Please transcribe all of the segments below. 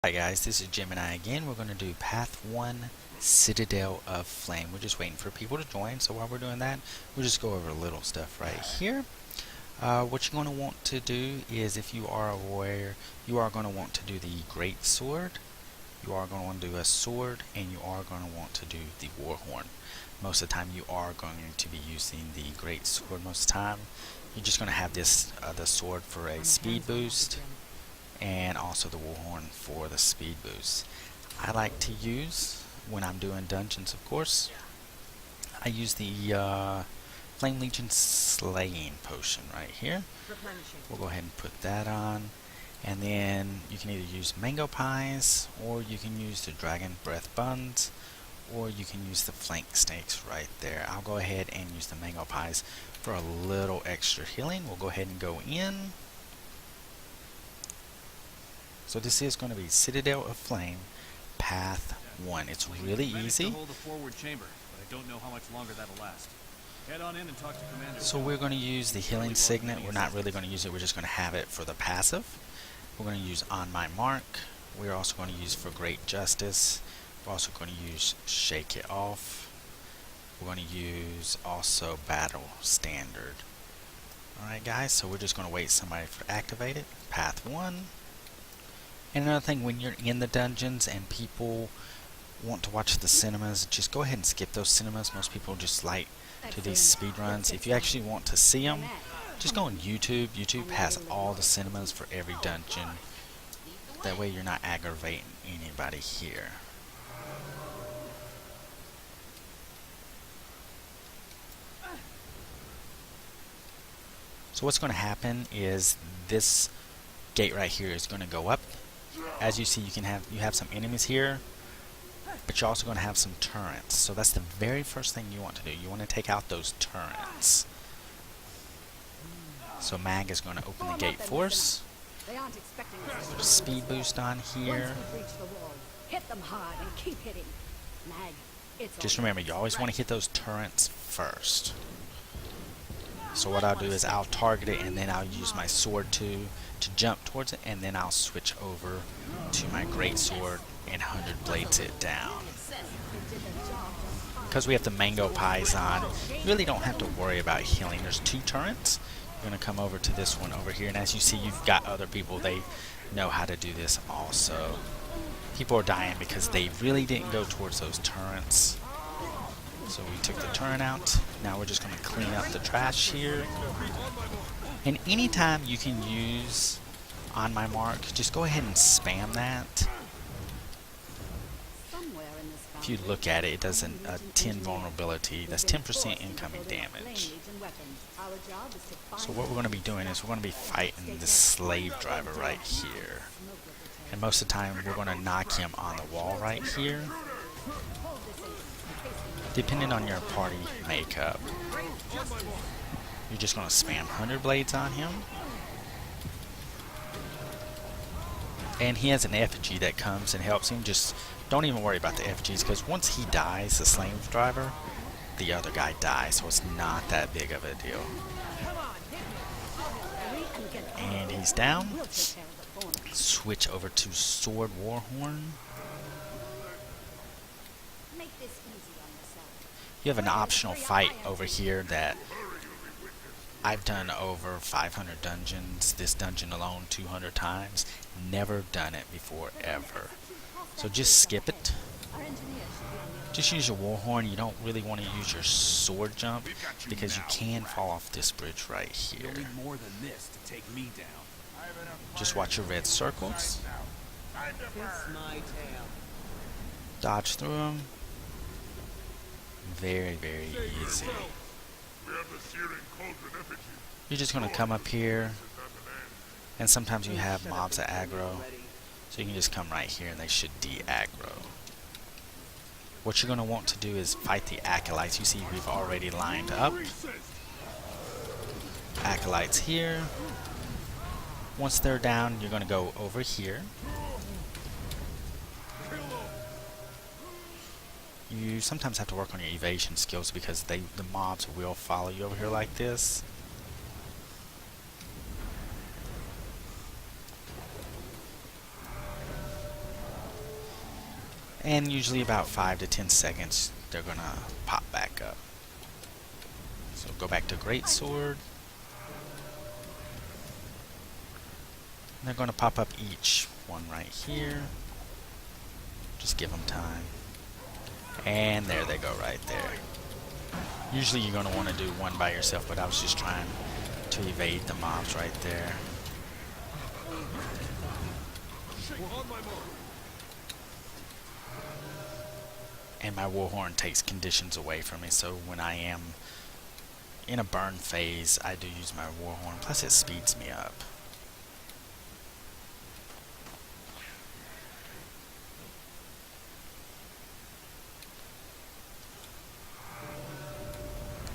Hi guys, this is Gemini again. We're going to do Path 1 Citadel of Flame. We're just waiting for people to join, so while we're doing that, we'll just go over little stuff right here. What you're going to want to do is, if you are aware, you are going to want to do the Great Sword, you are going to want to do a sword, and you are going to want to do the Warhorn. Most of the time you are going to be using the Great Sword most of the time. You're just going to have this the sword for a speed boost, and also the Warhorn for the speed boost. I like to use, when I'm doing dungeons of course, I use the Flame Legion Slaying Potion right here. We'll go ahead and put that on, and then you can either use Mango Pies, or you can use the Dragon Breath Buns, or you can use the Flank Snakes right there. I'll go ahead and use the Mango Pies for a little extra healing. We'll go ahead and go in. So this is going to be Citadel of Flame, Path 1. It's really easy. So we're going to use the Healing Signet. We're not really going to use it, we're just going to have it for the passive. We're going to use On My Mark. We're also going to use for Great Justice. We're also going to use Shake It Off. We're going to use also Battle Standard. Alright guys, so we're just going to wait somebody to activate it. Path 1. And another thing, when you're in the dungeons and people want to watch the cinemas, just go ahead and skip those cinemas. Most people just like to these speed runs. If you actually want to see them, just go on YouTube. YouTube has all the cinemas for every dungeon. That way you're not aggravating anybody here. So what's going to happen is this gate right here is going to go up. As you see, you have some enemies here, but you're also going to have some turrets. So that's the very first thing you want to do. You want to take out those turrets. So Mag is going to open the gate for us. Put a speed boost on here. Just remember, you always want to hit those turrets first. So what I'll do is I'll target it, and then I'll use my sword to jump towards it, and then I'll switch over to my great sword and 100 blades it down. Because we have the Mango Pies on, you really don't have to worry about healing. There's two turrets. You're going to come over to this one over here, and as you see, you've got other people. They know how to do this also. People are dying because they really didn't go towards those turrets. So we took the turret out. Now we're just going to clean up the trash here. And anytime you can use On My Mark, just go ahead and spam that. If you look at it, it does a 10 vulnerability. That's 10% incoming damage. So what we're going to be doing is we're going to be fighting this slave driver right here. And most of the time we're going to knock him on the wall right here. Depending on your party makeup, you're just going to spam 100 blades on him. And he has an effigy that comes and helps him. Just don't even worry about the effigies, because once he dies, the slave driver, the other guy dies, so it's not that big of a deal. And he's down. Switch over to Sword Warhorn. You have an optional fight over here that I've done over 500 dungeons, this dungeon alone 200 times, never done it before ever. So just skip it. Just use your Warhorn. You don't really want to use your sword jump because you can fall off this bridge right here. Just watch your red circles. Dodge through them. Very, very easy. You're just going to come up here, and sometimes you have mobs that aggro, so you can just come right here and they should de-aggro. What you're going to want to do is fight the acolytes. You see we've already lined up. Acolytes here. Once they're down, you're going to go over here. You sometimes have to work on your evasion skills because the mobs will follow you over here like this. And usually about 5 to 10 seconds, they're gonna pop back up. So go back to Greatsword. They're gonna pop up each one right here. Just give them time. And there they go right there. Usually you're gonna want to do one by yourself, but I was just trying to evade the mobs right there. And my Warhorn takes conditions away from me, so when I am in a burn phase, I do use my Warhorn. Plus it speeds me up.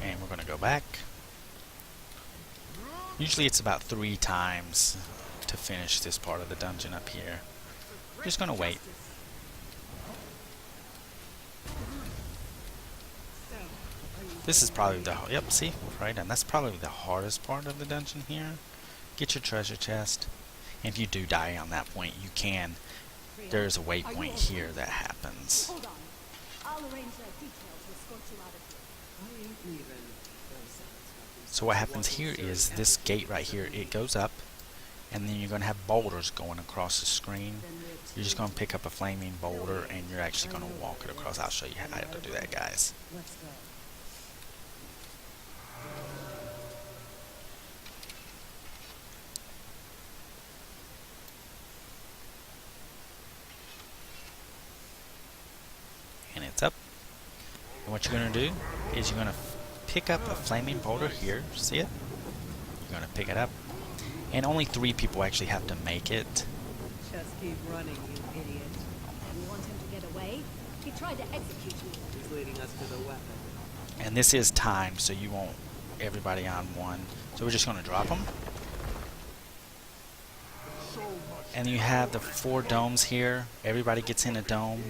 And we're going to go back. Usually it's about 3 times to finish this part of the dungeon up here. Just going to wait. This is probably the, yep, see, right, and that's probably the hardest part of the dungeon here. Get your treasure chest. And if you do die on that point, you can, there's a waypoint here that happens. Hold on. I'll arrange the details to escort you out of here. So what happens here is this gate right here, it goes up, and then you're going to have boulders going across the screen. You're just going to pick up a flaming boulder, and you're actually going to walk it across. I'll show you how to do that, guys. Let's go. And it's up. And what you're going to do is you're going to pick up a flaming boulder here. See it? You're going to pick it up. And only 3 people actually have to make it. Just keep running, you idiot. You want him to get away? He tried to execute you. He's leading us to the weapon. And this is timed, so you won't everybody on one. So we're just going to drop them. And you have the 4 domes here. Everybody gets in a dome.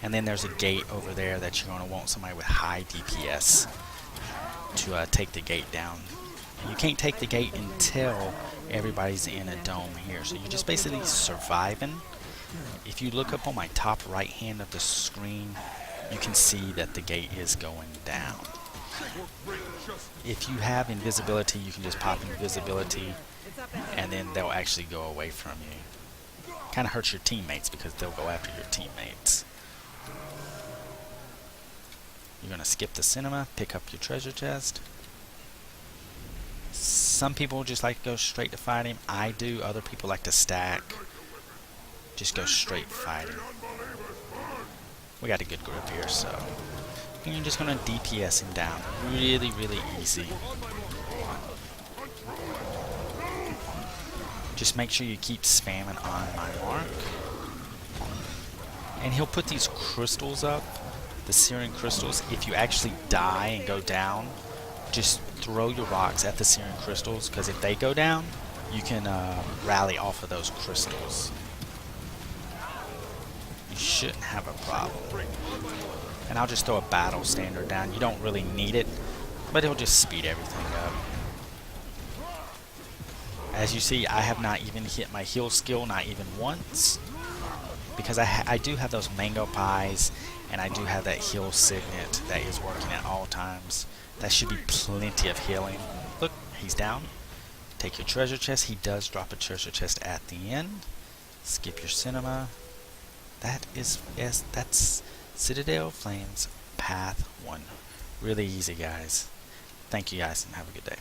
And then there's a gate over there that you're going to want somebody with high DPS to take the gate down. And you can't take the gate until everybody's in a dome here. So you're just basically surviving. If you look up on my top right hand of the screen, you can see that the gate is going down. If you have invisibility, you can just pop invisibility and then they'll actually go away from you. Kind of hurts your teammates because they'll go after your teammates. You're going to skip the cinema, pick up your treasure chest. Some people just like to go straight to fighting. I do. Other people like to stack. Just go straight fighting. We got a good group here, so. And you're just going to DPS him down. Really, really easy. Just make sure you keep spamming on my mark. And he'll put these crystals up. The Syrian crystals. If you actually die and go down, just throw your rocks at the Syrian crystals, because if they go down, you can rally off of those crystals. You shouldn't have a problem. And I'll just throw a battle standard down. You don't really need it, but it'll just speed everything up. As you see, I have not even hit my heal skill, not even once, because I do have those mango pies, and I do have that heal signet that is working at all times. That should be plenty of healing. Look, he's down. Take your treasure chest. He does drop a treasure chest at the end. Skip your cinema. That's Citadel Flames Path 1. Really easy, guys. Thank you guys and have a good day.